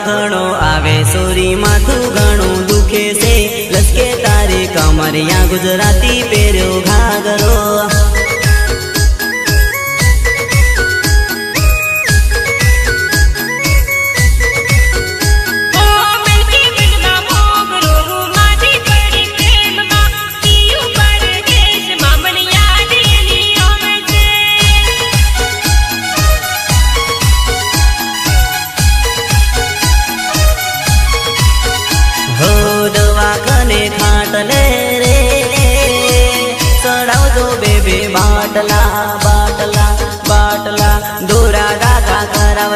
घणो आवे सोरी माथू घणो दुखे से लसके तारी कमरिया गुजराती पेर्यो घाघरो खाटले रे चढ़ाव दो बेबे बाटला बाटला बाटला दोरा गागा कराव